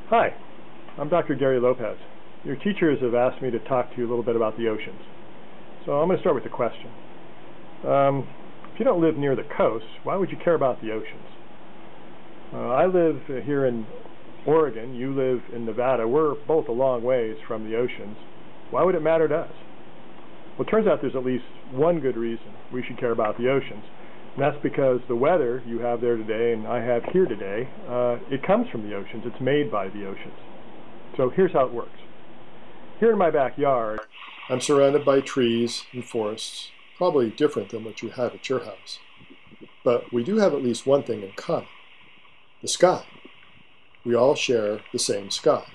Hi, I'm Dr. Gary Lopez. Your teachers have asked me to talk to you a little bit about the oceans. So I'm going to start with a question. If you don't live near the coast, why would you care about the oceans? I live here in Oregon. You live in Nevada. We're both a long ways from the oceans. Why would it matter to us? Well, it turns out there's at least one good reason we should care about the oceans. And that's because the weather you have there today and I have here today, it comes from the oceans. It's made by the oceans. So here's how it works. Here in my backyard, I'm surrounded by trees and forests, probably different than what you have at your house. But we do have at least one thing in common: the sky. We all share the same sky.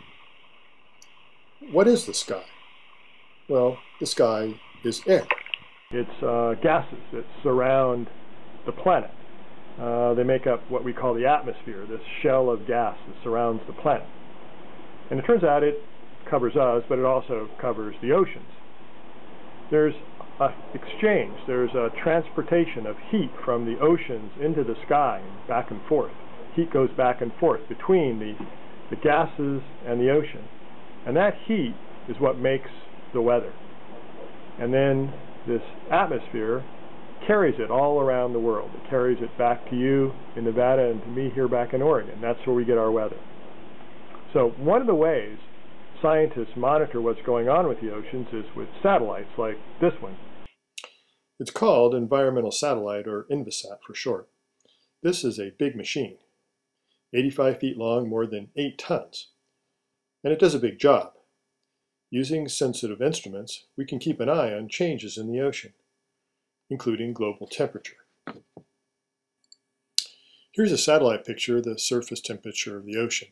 What is the sky? Well, the sky is air. It's gases that surround the planet. They make up what we call the atmosphere, this shell of gas that surrounds the planet. And it turns out it covers us, but it also covers the oceans. There's an exchange, there's a transportation of heat from the oceans into the sky and back and forth. Heat goes back and forth between the gases and the ocean. And that heat is what makes the weather. And then this atmosphere carries it all around the world. It carries it back to you in Nevada and to me here back in Oregon. That's where we get our weather. So one of the ways scientists monitor what's going on with the oceans is with satellites like this one. It's called Environmental Satellite, or Envisat for short. This is a big machine, 85 feet long, more than 8 tons. And it does a big job. Using sensitive instruments, we can keep an eye on changes in the ocean, including global temperature. Here's a satellite picture of the surface temperature of the ocean.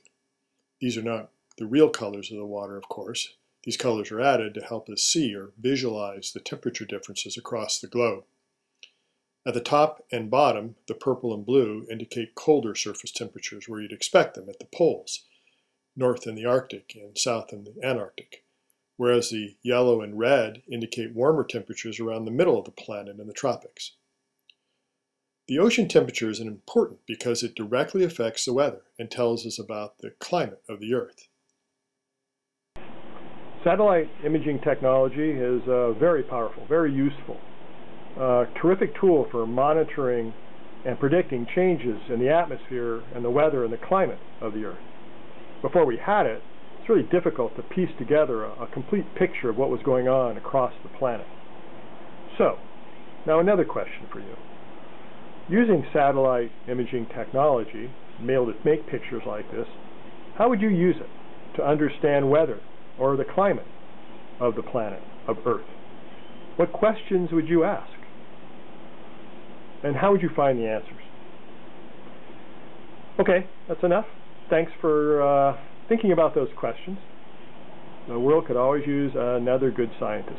These are not the real colors of the water, of course. These colors are added to help us see or visualize the temperature differences across the globe. At the top and bottom, the purple and blue indicate colder surface temperatures where you'd expect them at the poles, north in the Arctic and south in the Antarctic, whereas the yellow and red indicate warmer temperatures around the middle of the planet in the tropics. The ocean temperature is important because it directly affects the weather and tells us about the climate of the Earth. Satellite imaging technology is very powerful, very useful. A terrific tool for monitoring and predicting changes in the atmosphere and the weather and the climate of the Earth. Before we had it, it's really difficult to piece together a complete picture of what was going on across the planet. So, now another question for you. Using satellite imaging technology, to be able to make pictures like this, how would you use it to understand weather or the climate of the planet, of Earth? What questions would you ask? And how would you find the answers? Okay, that's enough. Thanks for thinking about those questions. The world could always use another good scientist.